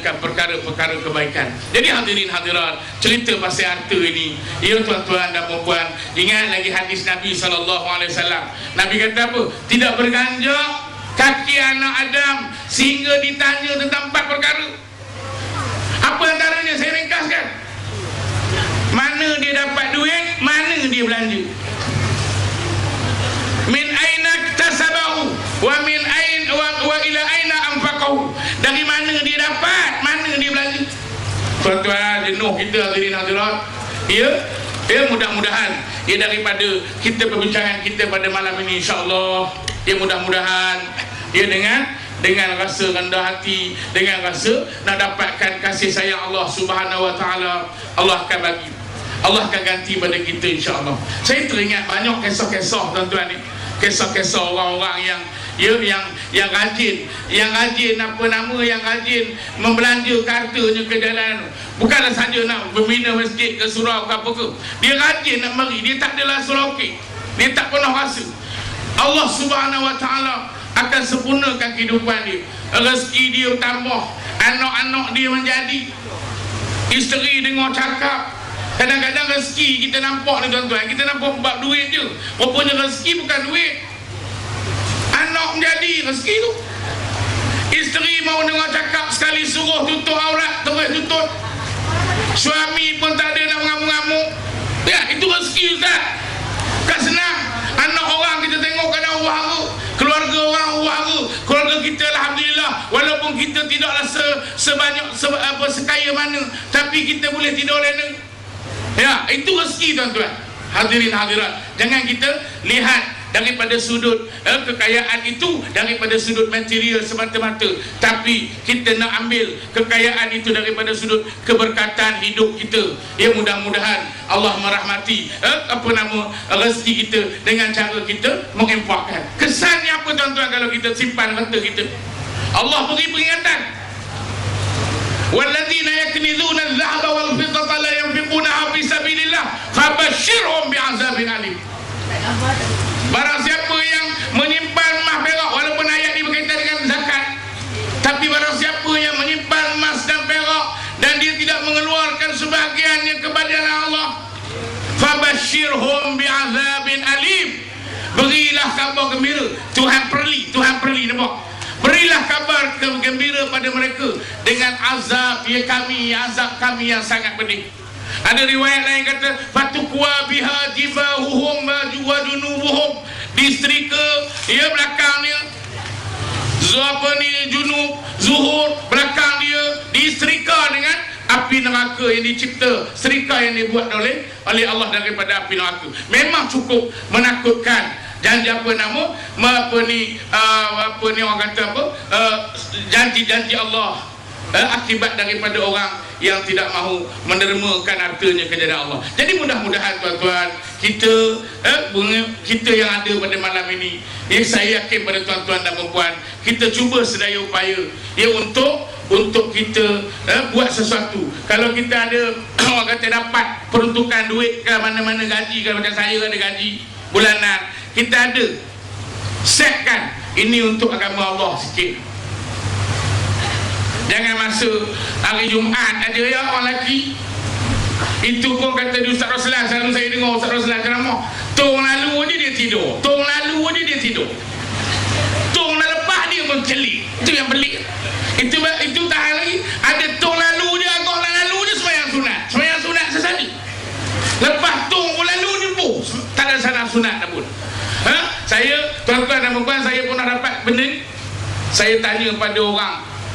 melaksanakan perkara-perkara kebaikan. Jadi hadirin hadirat, cerita pasal harta ini, ya tuan-tuan dan puan-puan, ingat lagi hadis Nabi SAW. Nabi kata apa? Tidak berganjak kaki anak Adam sehingga ditanya tentang 4 perkara. Apa antaranya? Saya ringkaskan. Mana dia dapat duit, mana dia belanja, min aina iktasabahu wa min ain wa ila aina anfaqahu, dari mana dia dapat, mana dia belanja. Tuan-tuan, jenuh kita hadirin hadirat. Ya mudah-mudahan daripada kita perbincangan kita pada malam ini, insya-Allah, mudah-mudahan dengan rasa rendah hati, dengan rasa nak dapatkan kasih sayang Allah Subhanahu wa taala, Allah akan bagi, Allah akan ganti pada kita, insya-Allah. Saya teringat banyak kisah-kisah tuan-tuan ni, kisah-kisah orang-orang yang rajin, yang rajin membelanja hartanya ke jalan. Bukanlah saja nak membina masjid ke surau ke apa ke, dia rajin nak mari, dia tak adalah surokek, dia tak pernah rasa. Allah Subhanahu wa taala akan sempurnakan kehidupan dia, rezeki dia bertambah, anak-anak dia menjadi, isteri dengar cakap. Kadang-kadang rezeki kita nampak ni tuan-tuan, kita nampak bab duit je, rupanya rezeki bukan duit. Anak menjadi rezeki tu. Isteri mau dengar cakap, sekali suruh tutup aurat, terus tutup. Suami pun tak ada nak mengamuk-ngamuk. Ya, itu rezeki Ustaz. Kan senang. Anak orang kita tengok kadang wahara, keluarga orang wahara, keluarga kita alhamdulillah, walaupun kita tidaklah sekaya mana, tapi kita boleh tidur lena. Ya, itu rezeki tuan-tuan. Hadirin hadirat, jangan kita lihat daripada sudut kekayaan itu, daripada sudut material semata-mata, tapi kita nak ambil kekayaan itu daripada sudut keberkatan hidup kita. Ya, mudah-mudahan Allah merahmati rezeki kita dengan cara kita menginfakkan. Kesannya apa tuan-tuan kalau kita simpan harta kita? Allah beri peringatan. وَالَّذِينَ يَكْنِزُونَ الذَّهَبَ وَالْفِضَّةَ لَا يَنْفِقُونَهَا فِي سَبِيلِ اللَّهِ فَبَشِّرْهُمْ بِعَذَابٍ أَلِيمٍ. Barang siapa yang menyimpan emas perak, walaupun ayat ini berkaitan dengan zakat, tapi barang siapa yang menyimpan emas dan perak dan dia tidak mengeluarkan sebahagiannya kepada Allah, fabashshirhum bi'azabin alim, berilah kabar gembira. Tuhan perli nampak, berilah kabar gembira pada mereka dengan azab kami yang sangat pedih. Ada riwayat lain kata fatukwa biha jibahuhum wa junubuhum, distrika belakang dia, zuhur belakang dia distrika dengan api neraka yang dicipta, serika yang dibuat oleh Allah daripada api neraka. Memang cukup menakutkan. Janji orang kata janji-janji Allah akibat daripada orang yang tidak mahu menermakan hartanya ke jalan Allah. Jadi mudah-mudahan tuan-tuan, kita yang ada pada malam ini, saya yakin pada tuan-tuan dan puan-puan, kita cuba sedaya upaya untuk kita buat sesuatu. Kalau kita ada orang kata dapat peruntukan duit ke mana-mana, gaji, kalau macam saya ada gaji bulanan, kita ada setkan ini untuk agama Allah sikit. Jangan masuk hari Jumaat ada orang lelaki, itu pun kata di Ustaz Roslan, selalu saya dengar Ustaz Roslan ceramah, tong lalu je dia tidur, tong lepas dia mencelik. Itu yang pelik. Itu tahan lagi. Ada tong lalu dia, agak lalu dia sembahyang sunat sesali. Lepas tong lalu dia pun tak ada sana sunat dah pun. Saya, tuan-tuan dan puan-puan, saya pernah dapat benda ni. Saya tanya pada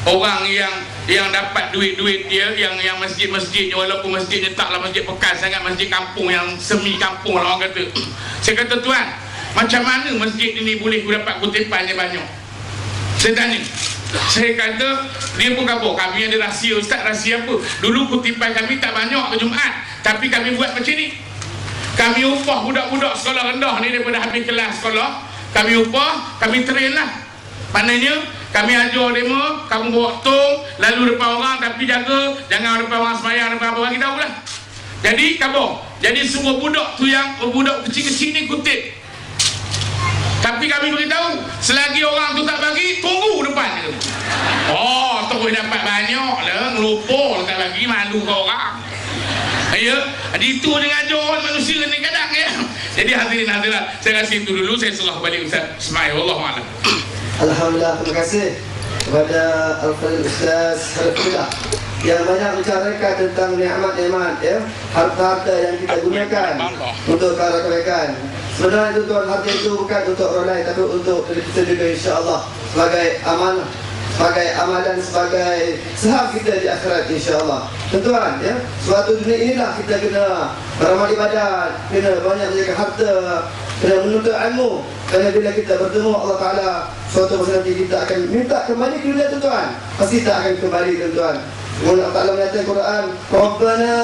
orang yang dapat duit-duit dia, yang masjid-masjidnya, walaupun masjidnya taklah masjid bekas sangat, masjid kampung yang semi kampung lah orang kata. Saya kata, tuan, macam mana masjid ini boleh dapat kutipannya banyak? Saya tanya. Saya kata, dia pun kata, kami ada rahsia. Ustaz, rahsia apa? Dulu kutipan kami tak banyak ke Jumaat, tapi kami buat macam ni. Kami upah budak-budak sekolah rendah ni daripada habis kelas sekolah, kami upah, kami train lah. Maknanya kami ajar demo, kamu bawa tong lalu depan orang, tapi jangan depan orang sembahyang, depan orang kita tahulah. Jadi jadi semua budak tu, yang budak kecil-kecil ni kutip. Tapi kami beritahu, selagi orang tu tak bagi, tunggu depan. Oh, terus dapat banyak lah. lupa tak lagi malu kau orang. Ya, itu dengan ajar manusia ni kadang ya. Jadi hadirin hadirat, saya kasih itu dulu, saya serah balik Ustaz Ismail. Wallahualam. Alhamdulillah, terima kasih kepada Al-Fadhil Ustaz Harifullah yang banyak menceritakan tentang nikmat-nikmat ya, harta-harta yang kita gunakan untuk ke arah kebaikan. Sebenarnya tuan, harta itu bukan untuk orang lain tapi untuk diri kita juga, insya-Allah, sebagai amanah, sebagai amalan, sebagai saham kita di akhirat, insya-Allah. Tuan ya, suatu dunia inilah kita kena beramal ibadat, kena banyak menjaga harta, kena menuntut ilmu. Kerana bila kita bertemu Allah Ta'ala, suatu masa nanti kita akan minta kembali ke dunia, tuan. Pasti tak akan kembali, tuan. Allah Ta'ala menyatakan Quran, Rabbana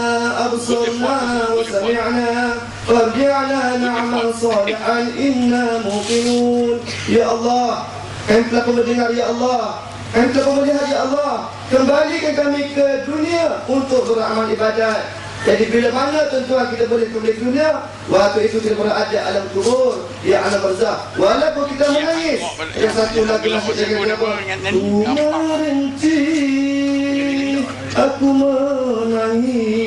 absurna wa sami'na farji'na na'mal salihan inna muqinun. Ya Allah, kami telah mendengar, ya Allah, kami telah melihat, ya Allah, kembalikan kami ke dunia untuk beramal ibadat. Jadi bila mana tuan-tuan kita boleh kembali ke dunia? Waktu itu kita berada alam kubur, ya alam barzakh. Walaupun kita menangis, yang satu lagi masih jaga apa? Ku merinci, aku menangis,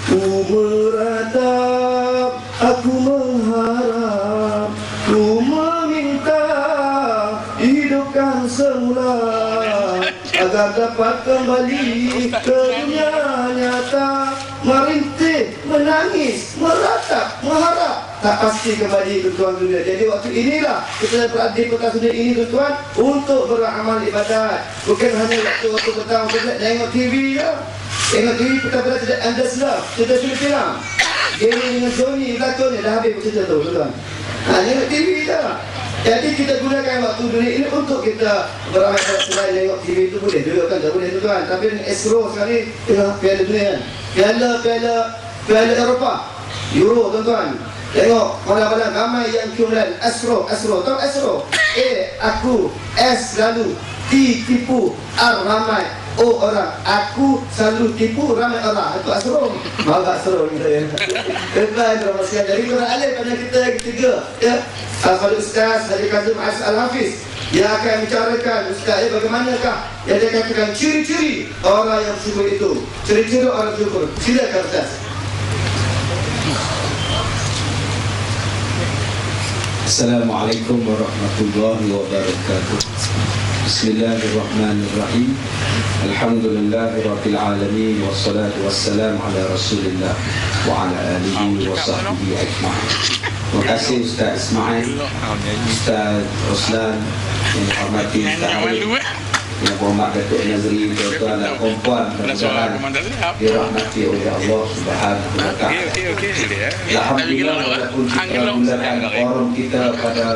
ku meratap, aku mengharap, ku meminta hidupkan semula agar dapat kembali ke dunia nyata. Merintih, menangis, meratap, mengharap, tak pasti kembali ke tuan dunia. Jadi waktu inilah kita berada di kota dunia ini, tuan, untuk beramal ibadat. Bukan hanya waktu petang kita tengok TV ya. Tengok TV kita tidak understand, kita film. Game dengan Sony berlakonnya dah habis cerita tu, tuan. Tengok TV dah. Jadi kita gunakan waktu dunia ini untuk kita beramal ibadat. Selain tengok TV itu boleh, dulu kan tak boleh, tuan. Tapi Astro sekali tengah Piala Dunia kan. Piala Eropah, Euro, tuan-tuan. Tengok mana-mana ramai yang kumpulan Astro, tahu Astro? A, aku, S lalu, T tipu, R ramai, O orang. Aku selalu tipu ramai orang. Itu Astro. Maaf Astro kita ya. Tuan-tuan, terima kasih. Jadi Quran Alif pada kita yang ketiga ya. Al-Fadhil Ustaz Haji Kazim Al-Hafiz yang akan bicarakan Ustaz bagaimanakah yang dia katakan ciri-ciri orang yang bersyukur itu. Ciri-ciri orang bersyukur. Silakan Ustaz. Assalamualaikum warahmatullahi wabarakatuh. Bismillahirrahmanirrahim. Alhamdulillahirabbil alamin wassalatu wassalamu ala Rasulillah wa ala alihi wa sahbihi ajma'in. Terima kasih Ustaz Ismail, Ustaz Roslan, yang dihormati Ustaz Arif, yang berhormat Datuk Nazri, tuan-tuan dan puan-puan, mudah-mudahan dirahmati oleh Allah Subhanahu wa Ta'ala. Alhamdulillah, walaupun kita mulakan forum kita pada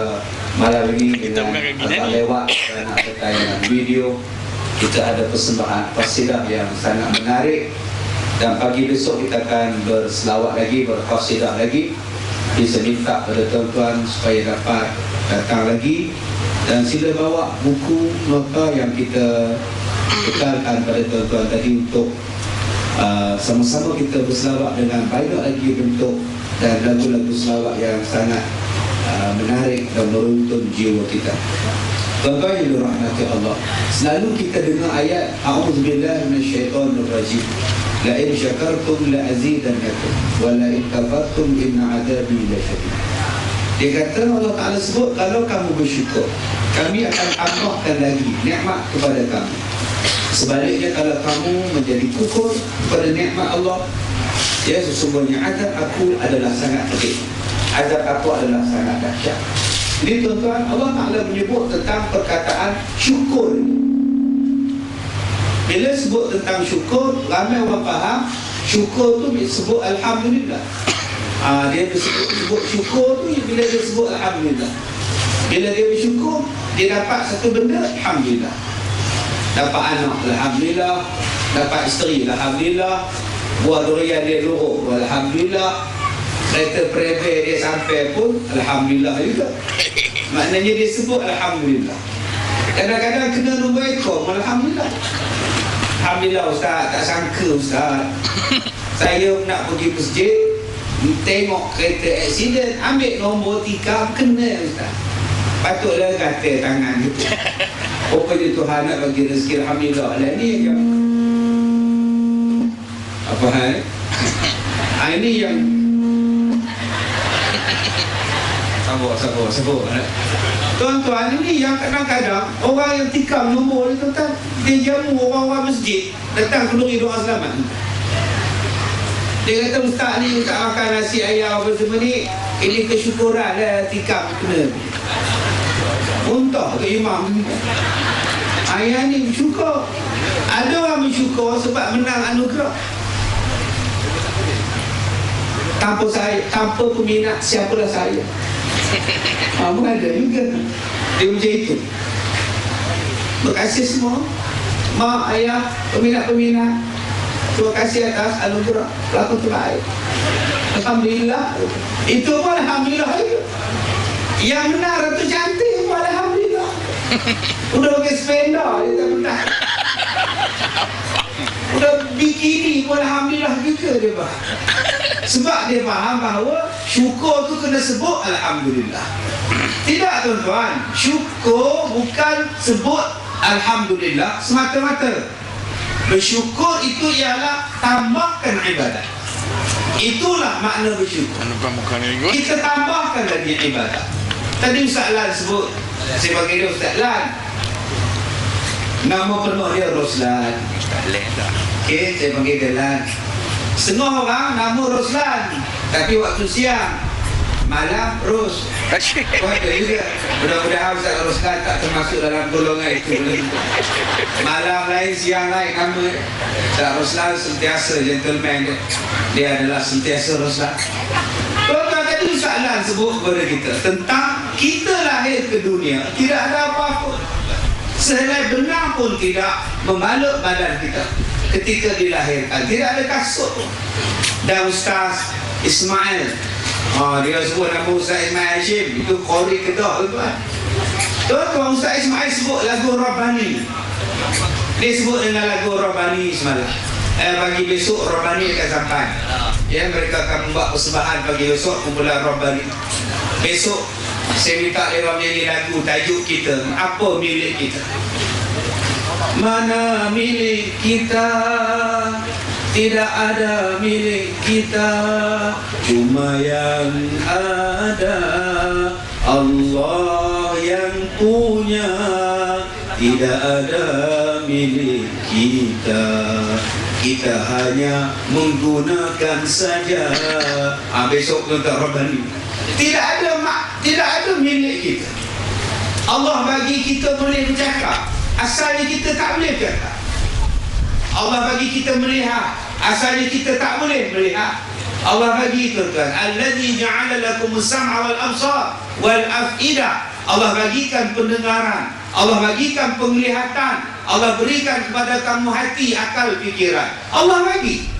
malam ini dengan lewat dan ada tayangan video, kita ada persembahan qasidah yang sangat menarik, dan pagi besok kita akan berselawat lagi, berqasidah lagi. Bisa minta pada tuan-tuan supaya dapat datang lagi, dan sila bawa buku nota yang kita bekalkan pada tuan-tuan tadi untuk sama-sama kita berselawat dengan banyak lagi bentuk dan lagu-lagu selawat yang sangat menarik dan meruntun jiwa kita. Tuan-tuan yang dirahmati Allah, selalu kita dengar ayat A'udzubillahi minasyaitonirrajim, la in syakartum la azidannakum wa la in kafartum inna adabi lasyadid. Dia kata, Allah Ta'ala sebut, kalau kamu bersyukur, kami akan tambahkan lagi nikmat kepada kamu. Sebaliknya kalau kamu menjadi kufur kepada nikmat Allah, ya sesungguhnya azab aku adalah sangat pedih, azab aku adalah sangat dahsyat. Jadi tuan-tuan, Allah Ta'ala menyebut tentang perkataan syukur. Bila sebut tentang syukur, ramai orang faham syukur tu disebut Alhamdulillah. Dia sebut syukur tu bila dia sebut Alhamdulillah. Bila dia bersyukur, dia dapat satu benda, Alhamdulillah. Dapat anak, Alhamdulillah. Dapat isteri, Alhamdulillah. Buah durian dia luruk, Alhamdulillah. Kereta private dia sampai pun Alhamdulillah juga. Maknanya dia sebut Alhamdulillah. Kadang-kadang kena nombor ekor, Alhamdulillah. Alhamdulillah Ustaz, tak sangka Ustaz, saya nak pergi masjid, tengok kereta aksiden, ambil nombor tikam, kena Ustaz. Patutlah kata tangan gitu. Rupanya Tuhan nak bagi rezeki, Alhamdulillah. Lah ni yang Faham? Ini yang sabar. Tuan-tuan, ini yang kadang-kadang orang yang tikam nombor ni tuan, dia jamu orang-orang masjid datang kenduri doa selamat. Dia kata ustaz ni tak makan nasi ayam apa semua ni, ini kesyukuran lah tikam kena. Muntah ke imam. Ayah ni bersyukur. Ada orang bersyukur sebab menang anugerah. Tanpa saya, tanpa peminat, siapalah saya. Pun ada juga. Dia macam itu. Berkasih semua, mak, ayah, peminat-peminat, terima kasih atas anugerah pelakon terbaik. Alhamdulillah. Itu pun alhamdulillah juga. Yang benar Ratu Cantik pun alhamdulillah. Udah pakai spender dia tak benar. Udah bikini pun alhamdulillah juga dia faham. Sebab dia faham bahawa syukur tu kena sebut alhamdulillah. Tidak tuan-tuan, syukur bukan sebut alhamdulillah semata-mata. Bersyukur itu ialah tambahkan ibadat. Itulah makna bersyukur. Kita tambahkan lagi ibadat. Tadi Ustaz Lan sebut, saya panggil dia Ustaz Lan. Nama penuh dia Roslan. Okey, saya panggil dia Lan. Setengah orang nama Roslan, tapi waktu siang, malam Ros. Ada juga. Mudah-mudahan Ustaz Roslan tak termasuk dalam golongan itu. Malam lain, siang lain nama. Ustaz Roslan sentiasa gentleman dia. Dia adalah sentiasa Roslan. Tuan-tuan, tadi Ustaz Lan sebut kepada kita tentang kita lahir ke dunia tidak ada apa-apa. Sehelai benang pun tidak membalut badan kita ketika dilahirkan. Tidak ada kasut. Dan Ustaz Ismail, dia sebut nama Ustaz Ismail Hashim, itu Qori Kedah tuan-tuan. Tuan-tuan, Ustaz Ismail sebut lagu Rabbani. Dia sebut dengan lagu Rabbani semalam. Pagi besok Rabbani akan sampai. Ya, mereka akan membuat persembahan pagi besok kumpulan Rabbani. Besok saya minta mereka menyanyi lagu tajuk kita, apa milik kita. Mana milik kita, tidak ada milik kita, cuma yang ada Allah yang punya. Tidak ada milik kita, kita hanya menggunakan saja. Besok tuan-tuan Rabbani. Tidak ada milik kita. Allah bagi kita boleh bercakap, asalnya kita tak boleh bercakap. Allah bagi kita melihat, asalnya kita tak boleh melihat. Allah bagi tuan-tuan, allazi ja'ala lakumus sam'a wal absar wal af'idah. Allah bagikan pendengaran, Allah bagikan penglihatan, Allah berikan kepada kamu hati, akal, fikiran. Allah bagi.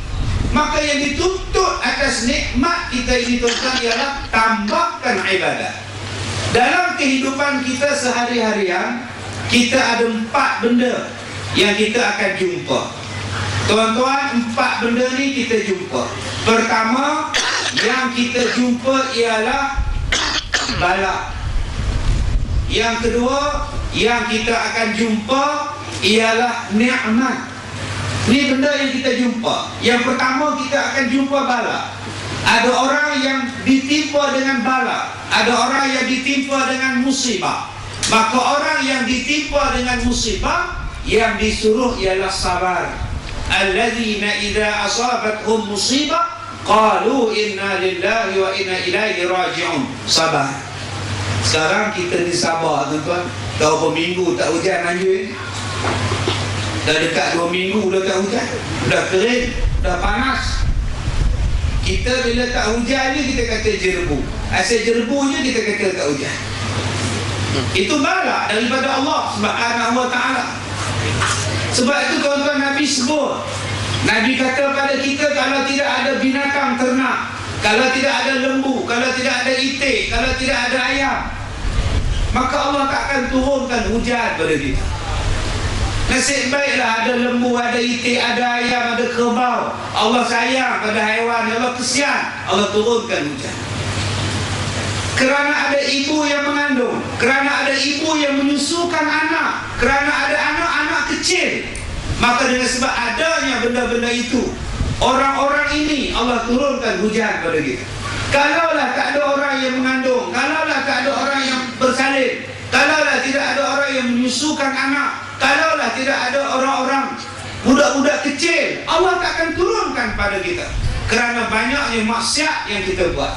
Maka yang dituntut atas nikmat kita ini tuan-tuan ialah tambahkan ibadat. Dalam kehidupan kita sehari-harian, kita ada 4 benda yang kita akan jumpa. Tuan-tuan, 4 benda ni kita jumpa. Pertama, yang kita jumpa ialah bala. Yang kedua, yang kita akan jumpa ialah nikmat. Ini benda yang kita jumpa. Yang pertama, kita akan jumpa bala. Ada orang yang ditimpa dengan bala, ada orang yang ditimpa dengan musibah. Maka orang yang ditimpa dengan musibah, yang disuruh ialah sabar. Alladzina idza asabathum musibah qalu inna lillahi wa inna ilaihi raji'un. Sabar. Sekarang kita ni sabar tuan-tuan. Dah berapa minggu tak hujan Anjur ni? Dah dekat 2 minggu dah tak hujan. Dah kering, dah panas. Kita bila tak hujan ni kita kata jerbu. Asal jerbu je kita kata tak hujan. Itu bala daripada Allah Subhanahu wa ta'ala. Sebab itu tuan-tuan Nabi sebut, Nabi kata pada kita, kalau tidak ada binatang ternak, kalau tidak ada lembu, kalau tidak ada itik, kalau tidak ada ayam, maka Allah tak akan turunkan hujan pada kita. Nasib baiklah ada lembu, ada itik, ada ayam, ada kerbau. Allah sayang pada haiwan, Allah kesian, Allah turunkan hujan. Kerana ada ibu yang mengandung, kerana ada ibu yang menyusukan anak, kerana ada anak-anak kecil, maka dengan sebab adanya benda-benda itu, orang-orang ini Allah turunkan hujan pada kita. Kalaulah tak ada orang yang mengandung, kalaulah tak ada orang yang bersalin, kalaulah tidak ada orang yang menyusukan anak, kalaulah tidak ada orang-orang budak-budak kecil, Allah tak akan turunkan pada kita. Kerana banyaknya maksiat yang kita buat.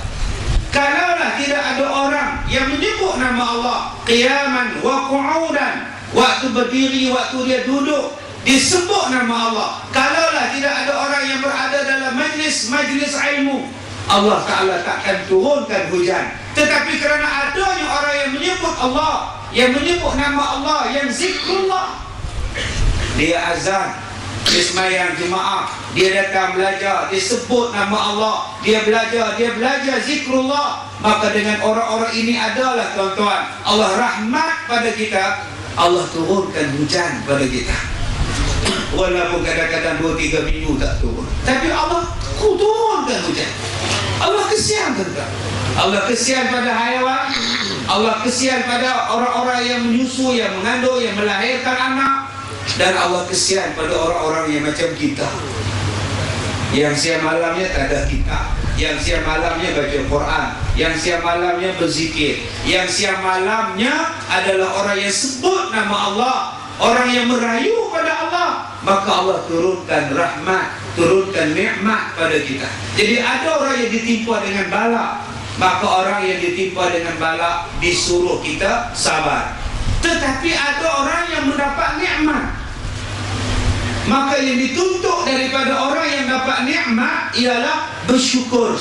Kalaulah tidak ada orang yang menyebut nama Allah qiyaman wa qu'udan, waktu berdiri, waktu dia duduk, disebut nama Allah. Kalaulah tidak ada orang yang berada dalam majlis ilmu, Allah Ta'ala takkan turunkan hujan. Tetapi kerana adanya orang yang menyebut Allah, yang menyebut nama Allah, yang zikrullah, dia azan, dia sembahyang jemaah, dia datang belajar, dia sebut nama Allah, dia belajar zikrullah, maka dengan orang-orang ini adalah tuan-tuan, Allah rahmat pada kita, Allah turunkan hujan pada kita. Walaupun kadang-kadang 2-3 minggu tak turun, tapi Allah turunkan hujan. Allah kesian tentang, Allah kesian pada haiwan, Allah kesian pada orang-orang yang menyusu, yang mengandung, yang melahirkan anak, dan Allah kesian pada orang-orang yang macam kita, yang siang malamnya tak ada kitab, yang siang malamnya baca Quran, yang siang malamnya berzikir, yang siang malamnya adalah orang yang sebut nama Allah, orang yang merayu pada Allah, maka Allah turunkan rahmat, turunkan nikmat pada kita. Jadi ada orang yang ditimpa dengan bala, maka orang yang ditimpa dengan bala disuruh kita sabar. Tetapi ada orang yang mendapat nikmat, maka yang dituntut daripada orang yang dapat nikmat ialah bersyukur.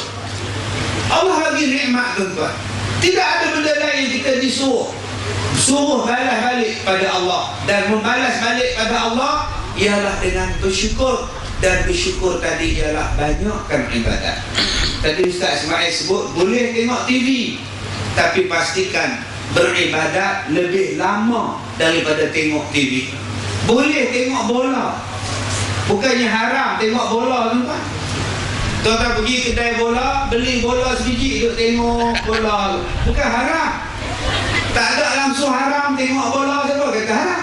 Allah bagi nikmat, tuan-tuan. Tidak ada benda lain yang kita disuruh balas balik pada Allah, dan membalas balik pada Allah ialah dengan bersyukur. Dan bersyukur tadi ialah banyakkan ibadat. Tadi Ustaz Ismail sebut boleh tengok TV, tapi pastikan beribadat lebih lama daripada tengok TV. Boleh tengok bola, bukannya haram tengok bola, tuan-tuan. Tuan-tuan pergi kedai bola, beli bola sebiji, duduk tengok bola, bukan haram. Tak ada langsung haram tengok bola. Siapa kata haram?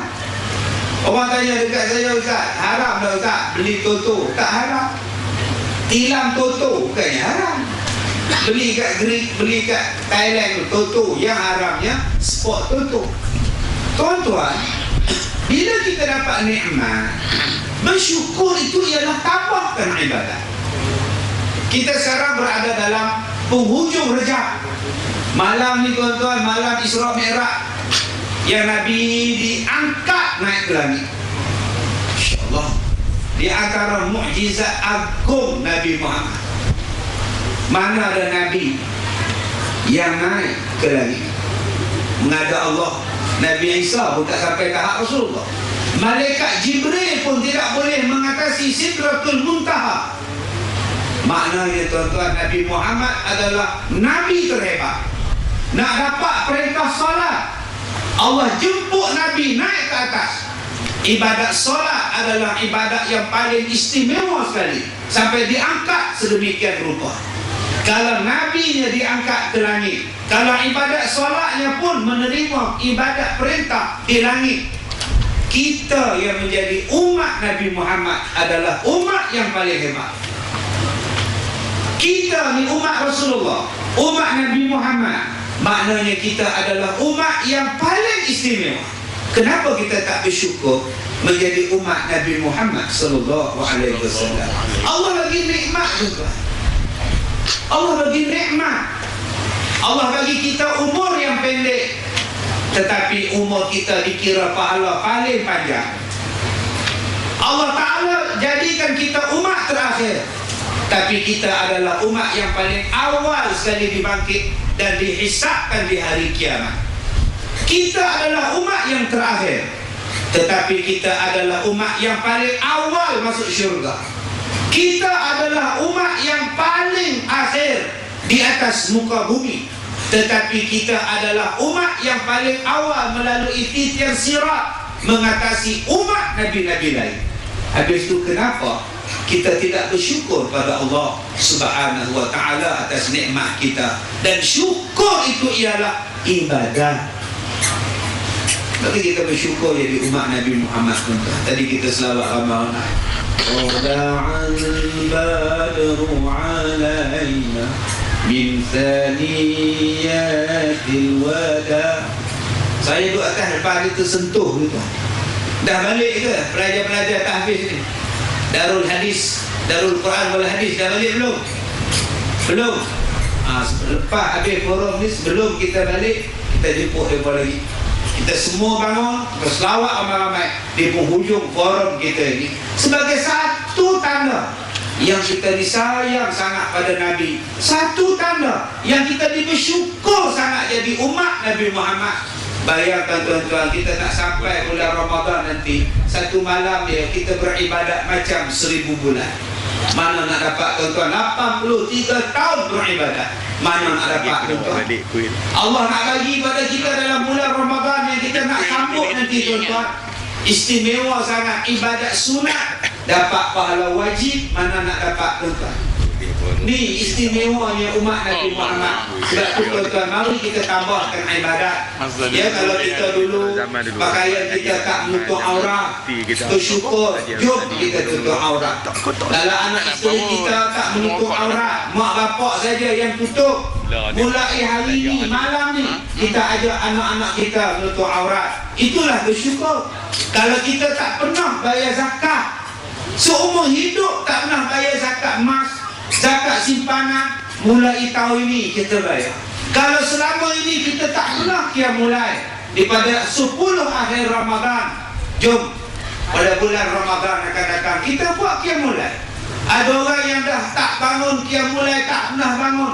Orang tanya dekat saya, Ustaz, haram tak Ustaz beli toto? Tak haram. Tilam toto bukannya haram. Beli kat Greek, beli kat Thailand toto, yang haramnya sport toto. Tuan-tuan, bila kita dapat nikmat, bersyukur itu ialah tambahkan ibadat. Kita sekarang berada dalam penghujung Rejab. Malam ni tuan-tuan, malam Isra Mi'raj, yang Nabi diangkat naik ke langit. InsyaAllah, di antara mukjizat agung Nabi Muhammad, mana ada Nabi yang naik ke langit menghadap Allah. Nabi Isa pun tak sampai tahap Rasulullah. Malaikat Jibril pun tidak boleh mengatasi Sidratul Muntaha. Maknanya tuan-tuan, Nabi Muhammad adalah Nabi terhebat. Nak dapat perintah salat, Allah jemput Nabi naik ke atas. Ibadat solat adalah ibadat yang paling istimewa sekali, sampai diangkat sedemikian rupa. Kalau Nabi-nya diangkat ke langit, kalau ibadat solatnya pun menerima ibadat perintah di langit, kita yang menjadi umat Nabi Muhammad adalah umat yang paling hebat. Kita ni umat Rasulullah, umat Nabi Muhammad, maknanya kita adalah umat yang paling istimewa. Kenapa kita tak bersyukur menjadi umat Nabi Muhammad sallallahu alaihi wasallam? Allah bagi nikmat juga. Allah bagi nikmat. Allah bagi kita umur yang pendek, tetapi umur kita dikira pahala paling panjang. Allah Ta'ala jadikan kita umat terakhir, tapi kita adalah umat yang paling awal sekali dibangkit dan dihisabkan di hari kiamat. Kita adalah umat yang terakhir, tetapi kita adalah umat yang paling awal masuk syurga. Kita adalah umat yang paling akhir di atas muka bumi, tetapi kita adalah umat yang paling awal melalui titian sirat, mengatasi umat nabi-nabi lain. Habis itu kenapa kita tidak bersyukur pada Allah Subhanahu wa ta'ala atas nikmat kita? Dan syukur itu ialah ibadah. Maka kita bersyukur jadi umat Nabi Muhammad. Tadi kita selawat ramai. طلع البدر علينا من ثنيات الوداع. Saya duduk atas depan dia tersentuh gitu. Dah balik ke pelajar-pelajar tahfiz ni? Darul Hadis, Darul Quran wal Hadis dah balik belum? Belum. Lepas habis forum ni, sebelum kita balik, kita jemput mereka lagi. Kita semua bangun, berselawat ramai-ramai di penghujung forum kita ini sebagai satu tanda yang kita disayang sangat pada Nabi, satu tanda yang kita bersyukur sangat jadi umat Nabi Muhammad. Bayangkan tuan-tuan, kita nak sampai bulan Ramadan nanti, satu malam dia kita beribadat macam 1000 bulan. Mana nak dapat tuan-tuan? 83 tahun beribadat. Mana nak dapat tuan-tuan? Allah nak bagi pada kita dalam bulan Ramadan yang kita nak sambut nanti tuan-tuan. Istimewa sangat ibadat sunat, dapat pahala wajib. Mana nak dapat tuan-tuan? Ni istimewanya umat Nabi Muhammad. Sebab tu tuan-tuan, mari kita tambahkan ibadat. Ya, kalau kita dulu pakaian kita tak menutup aurat, bersyukur, jom kita tutup aurat. Kalau anak isteri kita tak menutup aurat, mak bapak saja yang tutup. Mulai hari ni, malam ni, kita ajak anak-anak kita menutup aurat. Itulah bersyukur. Kalau kita tak pernah bayar zakat, seumur hidup tak pernah bayar zakat emas, zakat simpanan, mulai tahun ini kita bayar. Kalau selama ini kita tak pernah mulai daripada 10 akhir Ramadan, jom pada bulan Ramadan akan datang kita buat mulai. Ada orang yang dah tak bangun mulai, tak pernah bangun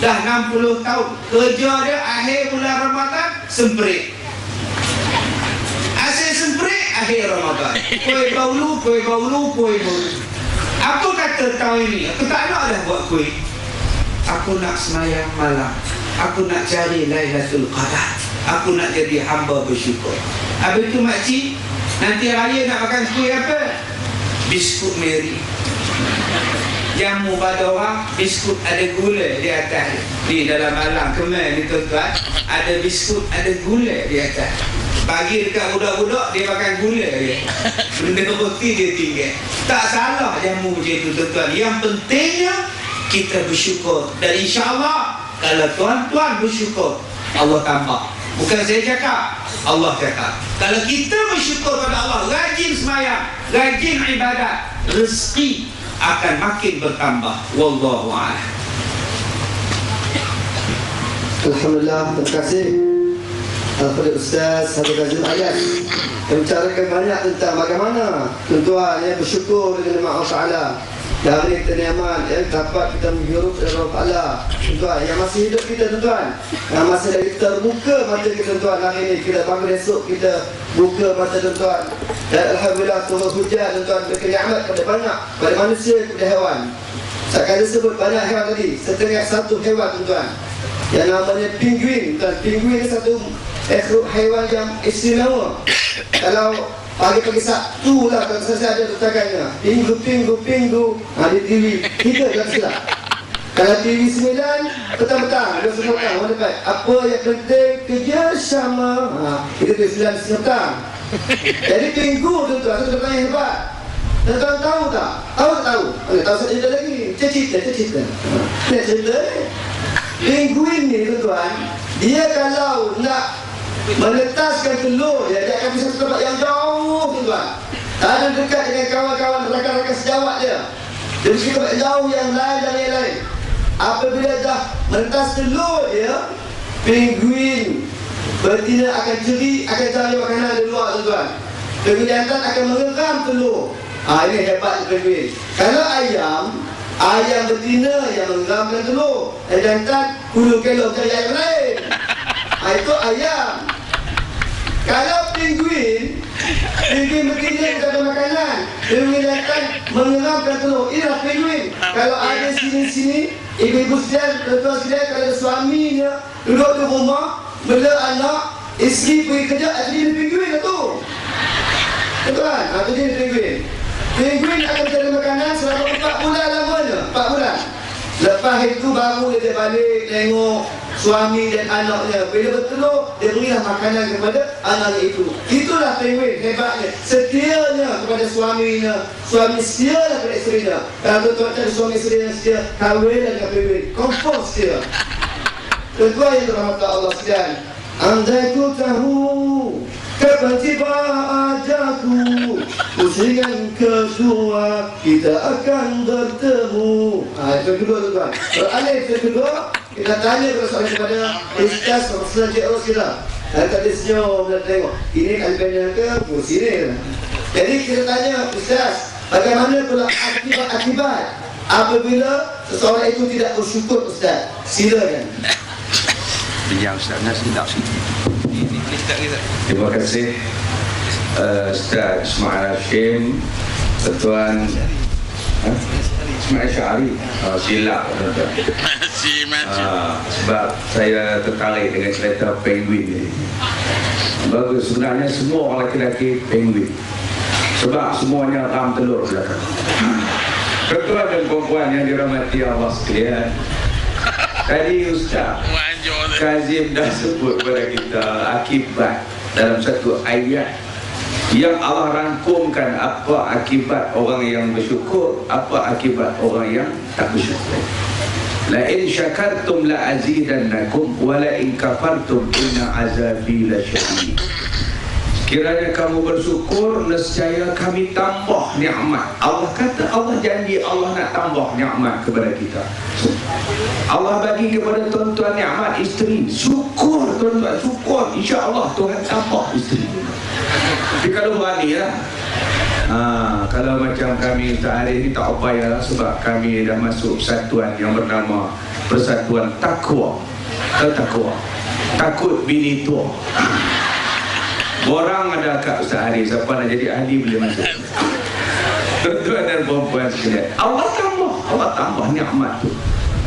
dah 60 tahun. Kerja dia akhir bulan Ramadan semprit, asyik semprit akhir Ramadan. Kuih baulu. Apa kata tahun ini? Aku tak nak dah buat kuih. Aku nak semayang malam. Aku nak cari Lailatul Qadar. Aku nak jadi hamba bersyukur. Habis tu makcik, nanti raya nak makan kuih apa? Biskut Mary. Jamu pada orang, biskut ada gula di atas. Di dalam malam Kemal ni tuan-tuan, ada biskut, ada gula di atas. Bagi dekat budak-budak, dia makan gula je. Benda roti dia tinggal. Tak salah jamu macam itu tuan-tuan. Yang pentingnya kita bersyukur. Dan insya-Allah kalau tuan-tuan bersyukur, Allah tambah. Bukan saya cakap, Allah cakap. Kalau kita bersyukur pada Allah, rajin sembahyang, rajin ibadat, rezeki akan makin bertambah. Wallahu a'lam. Alhamdulillah, terima kasih Al-Fadhil Ustaz Habib Azim Ayat yang membicarakan banyak tentang bagaimana tuan-tuan yang bersyukur dengan Allah Ta'ala dari kenikmatan yang dapat kita menghirup dari Allah Ta'ala. Tuan-tuan yang masih hidup kita, tuan-tuan yang masih lagi terbuka mata kita, tuan-tuan, hari ini kita bangun esok kita buka mata, tuan-tuan, dan Alhamdulillah turun hujan, tuan-tuan, berkenikmat pada banyak, pada manusia, pada hewan. Saya akan sebut banyak hewan tadi, satu hewan, tuan-tuan, yang namanya penguin. Tuan, penguin ni satu haiwan yang istimewa. Kalau pagi-pagi Sabtu lah, kalau saya ada letakkannya Pingu di TV 3 jam silam. Kalau TV 9 petang-petang, 2 petang, mana dapat apa yang penting kerjasama, itu TV 9 petang. Jadi pingu, tuan-tuan, satu pertanyaan hebat. Tuan-tuan tahu tak? Tahu saya cerita lagi. Cerita ni cerita ni. Penguin ni, tuan-tuan, dia kalau nak menetaskan telur dia akan bisa ke tempat yang jauh, tuan-tuan. Ada dekat dengan kawan-kawan rakan-rakan sejawat dia. Dia pergi ke tempat jauh yang lain dan yang lain. Apabila dah menetas telur dia, penguin betina akan cari makanan di luar, tuan-tuan. Penguin jantan akan mengeram telur. Ini hebat penguin. Kalau ayam betina yang mengeramkan telur, jantan hulu kelong cari ayam lain. Itu ayam. Kalau penguin betina tak ada makanan, penguin jantan mengeramkan telur. Inilah penguin. Kalau ada sini-sini, ibu-ibu sekalian, tuan-tuan sekalian, kalau ada suaminya duduk di rumah, bela anak, isteri pergi kerja, jadi penguin lah tu. Tuan, itu dia penguin. Penguin akan cari makanan selama 4 bulan lamanya. 4 bulan. Lepas Lepas itu baru dia balik tengok suami dan anaknya. Bila bertelur, dia berilah makanan kepada anaknya itu. Itulah penguin hebatnya. Setianya kepada suaminya. Suami setialah kepada isterinya. Kalau tuan-tuan ada suami isteri yang setia, kahwinlah dengan penguin. Confirm setia. Tuan-tuan yang dirahmati Allah sekalian, andai ku tahu kapan tiba ajalku, usian kedua kita akan bertemu. Itu kedua tuan-tuan. Beralih itu kedua, kita tanya kepada Ustaz Profesor Cik Rosila. Dan tadi senyum dan tengok, ini kalbennya ke kursi ni. Jadi kita tanya Ustaz, bagaimana pula akibat apabila seseorang itu tidak bersyukur Ustaz? Silakan. Biar Ustaz Nas tidak sini. Ini tak kita. Terima kasih Ustaz Ismail Hashim, Tuan Ismail Syari. Silap tuan-tuan. Si macam. Sebab saya tertarik dengan cerita penguin ni. Bagus, sebenarnya semua orang lelaki penguin. Sebab semuanya ram telur belakang. Tuan-tuan dan puan yang dirahmati Allah sekalian, tadi Ustaz Kazim dah sebut kepada kita akibat dalam satu ayat yang Allah rangkumkan apa akibat orang yang bersyukur, apa akibat orang yang tak bersyukur. La in syakartum la azidannakum wa la in kafartum inna azabi lasyadid. Kiranya kamu bersyukur, nescaya kami tambah nikmat. Allah kata, Allah janji Allah nak tambah nikmat kepada kita. Allah bagi kepada tuan-tuan nikmat isteri. Syukur tuan-tuan, syukur. InsyaAllah Tuhan tambah isteri. Tapi kalau berani lah. Kalau macam kami Ustaz Arif ni tak payah lah, sebab kami dah masuk persatuan yang bernama Persatuan Takwa. Takwa. Takut bini tua. Borang ada kat Ustaz Arif, siapa nak jadi ahli boleh masuk. Tuan-tuan dan puan-puan sekalian, Allah tambah nikmat tu.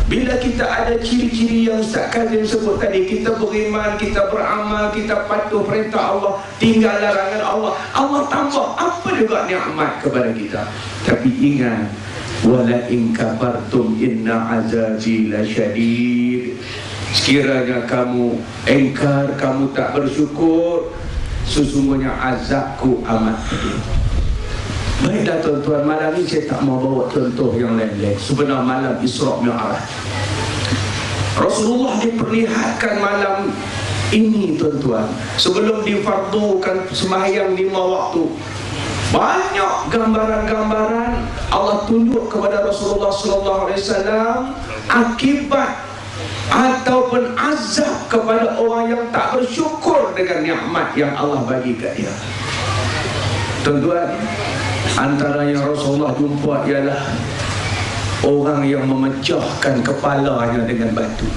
Bila kita ada ciri-ciri yang Ustaz Kazim sebut tadi, kita beriman, kita beramal, kita patuh perintah Allah, tinggal larangan Allah, Allah tambah apa juga nikmat kepada kita. Tapi ingat, wala in kafartum inna azabi lasyadid. Sekiranya kamu engkar, kamu tak bersyukur, sesungguhnya azabku amat pedih. Baiklah tuan-tuan, malam ni saya tak mau bawa contoh yang lain-lain. Sebenarnya malam Isra' Mi'raj, Rasulullah diperlihatkan malam ini tuan-tuan, sebelum difardukan sembahyang 5 waktu. Banyak gambaran-gambaran Allah tunjuk kepada Rasulullah SAW akibat ataupun azab kepada orang yang tak bersyukur dengan nikmat yang Allah bagi kat dia. Tuan-tuan, antara yang Rasulullah jumpa ialah orang yang memecahkan kepalanya dengan batu.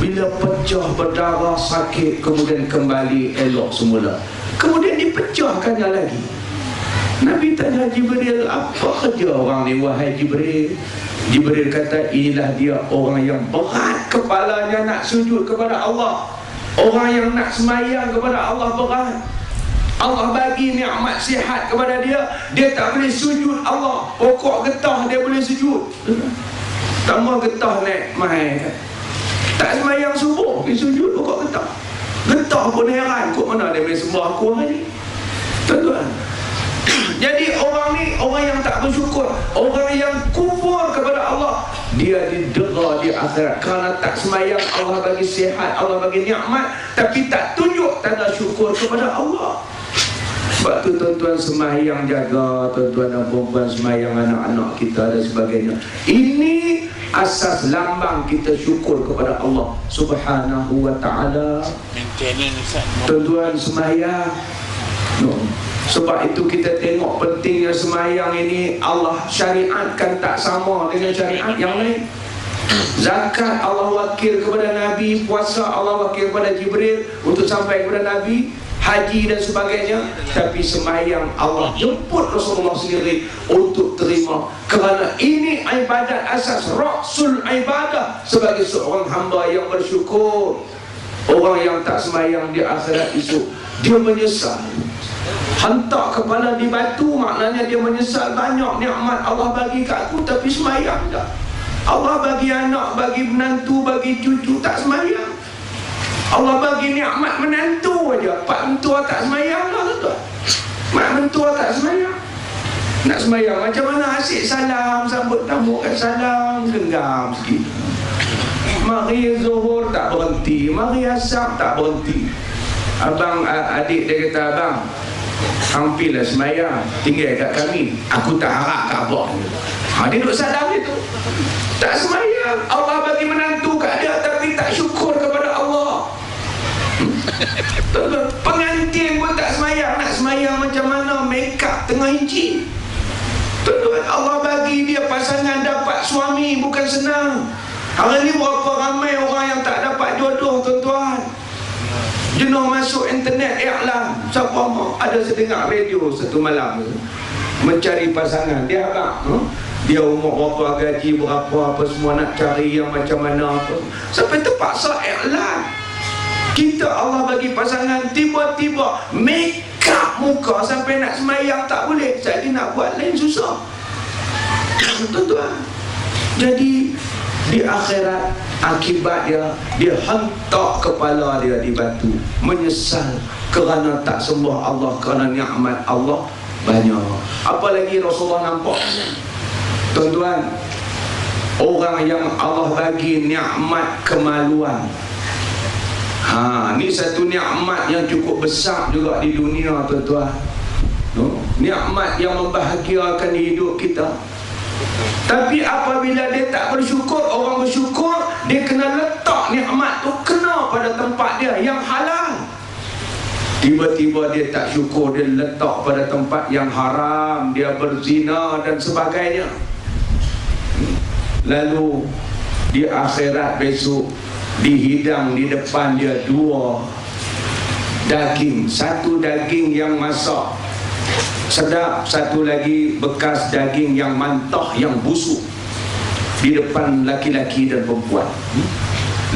Bila pecah, berdarah, sakit, kemudian kembali elok semula, kemudian dipecahkannya lagi. Nabi tanya Jibril, apa kerja orang ni wahai Jibril? Jibril kata, inilah dia orang yang berat kepalanya nak sujud kepada Allah, orang yang nak semayang kepada Allah berat. Allah bagi nikmat sihat kepada dia, dia tak boleh sujud Allah, pokok getah dia boleh sujud. Tambah getah naik mai, tak semayang subuh pergi sujud pokok getah. Getah pun heran, kok mana dia boleh sembah aku hari ni. Tuan-tuan, jadi orang ni orang yang tak bersyukur, orang yang kufur kepada Allah, dia didera di akhirat kerana tak semayang. Allah bagi sihat, Allah bagi nikmat, tapi tak tunjuk tanda syukur kepada Allah. Sebab tu tuan-tuan semayang jaga, tuan-tuan dan perempuan semayang anak-anak kita dan sebagainya. Ini asas lambang kita syukur kepada Allah Subhanahu wa ta'ala. Tuan-tuan semayang, sebab itu kita tengok pentingnya semayang ini. Allah syariatkan tak sama dengan syariat yang lain. Zakat Allah wakil kepada Nabi, puasa Allah wakil kepada Jibril untuk sampai kepada Nabi, haji dan sebagainya. Tapi semayang Allah jemput Rasulullah sendiri untuk terima, kerana ini ibadat asas, rasul ibadah. Sebagai seorang hamba yang bersyukur, orang yang tak semayang di akhirat esok, dia menyesal. Hantar kepala di batu, maknanya dia menyesal banyak nikmat Allah bagi kat aku, tapi semayang tak. Allah bagi anak, bagi menantu, bagi cucu, tak semayang. Allah bagi nikmat menantu aja, pak mentua tak semayang lah tuan. Mak mentua tak semayang. Nak semayang macam mana? Asyik salam, sambut tamu kat salam, genggam sikit. Mari zuhur tak berhenti, mari asar tak berhenti. Abang, adik dia kata, abang, hampirlah semayang, tinggal kat kami, aku tak harap kat abang. Dia duduk salam itu, tak semayang. Allah bagi menantu kat dia tapi tak syukur kepada Allah. Pengantin pun tak semayang. Nak semayang macam mana? Make up tengah inci. Tuan-tuan, Allah bagi dia pasangan dapat suami bukan senang. Hari ni berapa ramai orang yang tak dapat jodoh, tuan-tuan. Jenuh masuk internet, iklan. Siapa mau? Ada sedengar radio satu malam mencari pasangan. Dia abang, dia umur berapa, gaji berapa, apa semua, nak cari yang macam mana apa. Sampai terpaksa iklan. Kita Allah bagi pasangan, tiba-tiba make up muka sampai nak semayang tak boleh. Jadi nak buat lain susah. Tuan-tuan, jadi di akhirat akibat dia hentak kepala dia di batu, menyesal kerana tak sembah Allah, kerana nikmat Allah banyak. Apalagi Rasulullah nampak, tuan-tuan, orang yang Allah bagi nikmat kemaluan. Ni satu nikmat yang cukup besar juga di dunia, tuan-tuan. Nikmat yang membahagiakan hidup kita. Tapi apabila dia tak bersyukur, orang bersyukur, dia kena letak nikmat tu kena pada tempat dia yang halal. Tiba-tiba dia tak syukur, dia letak pada tempat yang haram, dia berzina dan sebagainya. Lalu di akhirat besok dihidang di depan dia dua daging. Satu daging yang masak sedap, satu lagi bekas daging yang mantah, yang busuk, di depan laki-laki dan perempuan.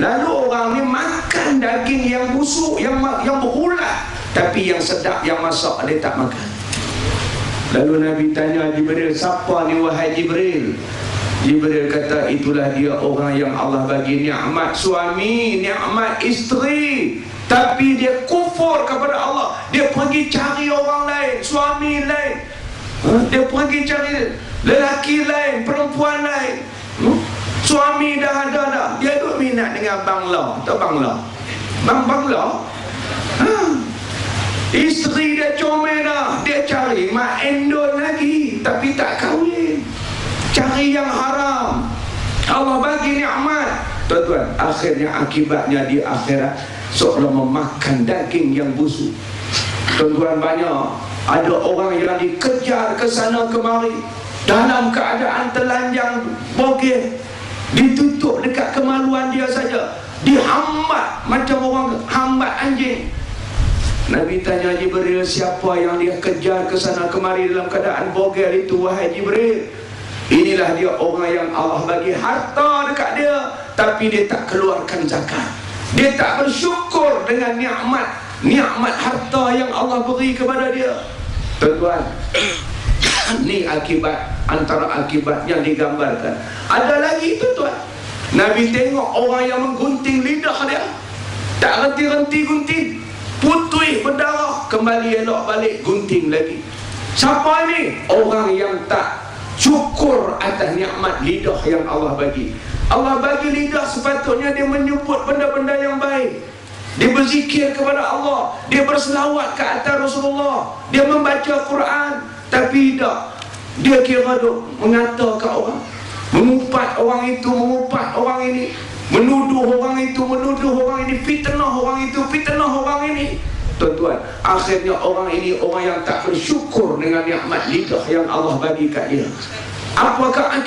Lalu orang ni makan daging yang busuk, yang berulat, tapi yang sedap, yang masak dia tak makan. Lalu Nabi tanya Jibril, siapa ni wahai Jibril? Jibril kata, itulah dia orang yang Allah bagi nikmat suami, nikmat isteri, tapi dia kufur kepada Allah. Dia pergi cari orang lain, suami lain, dia pergi cari lelaki lain, perempuan lain. Suami dah ada dah, dia duk minat dengan bangla. Tahu bangla? Bangla? Isteri dia comel dah, dia cari mak endon lagi, tapi tak kahwin, cari yang haram. Allah bagi nikmat, tuan-tuan, akhirnya akibatnya di akhirat seolah memakan daging yang busuk. Tuan-tuan, banyak ada orang yang dikejar ke sana kemari dalam keadaan telanjang bogeh, ditutup dekat kemaluan dia saja, dihambat macam orang hambat anjing. Nabi tanya Jibril, siapa yang dia kejar ke sana kemari dalam keadaan bogel itu wahai Jibril? Inilah dia orang yang Allah bagi harta dekat dia, tapi dia tak keluarkan zakat. Dia tak bersyukur dengan nikmat harta yang Allah beri kepada dia. Tuan-tuan, ni akibat, antara akibat yang digambarkan. Ada lagi, tuan-tuan, Nabi tengok orang yang menggunting lidah dia, tak henti-henti gunting, putih berdarah, kembali elok balik gunting lagi. Siapa ni? Orang yang tak syukur atas nikmat lidah yang Allah bagi. Allah bagi lidah, sepatutnya dia menyebut benda-benda yang baik, dia berzikir kepada Allah, dia berselawat ke atas Rasulullah, dia membaca Quran. Tapi tak, dia kira duk mengata ke orang, mengumpat orang itu, mengumpat orang ini, menuduh orang itu, menuduh orang ini, fitnah orang itu, fitnah orang ini. Tuan-tuan, akhirnya orang ini orang yang tak bersyukur dengan nikmat lidah yang Allah bagi kat dia. Apakah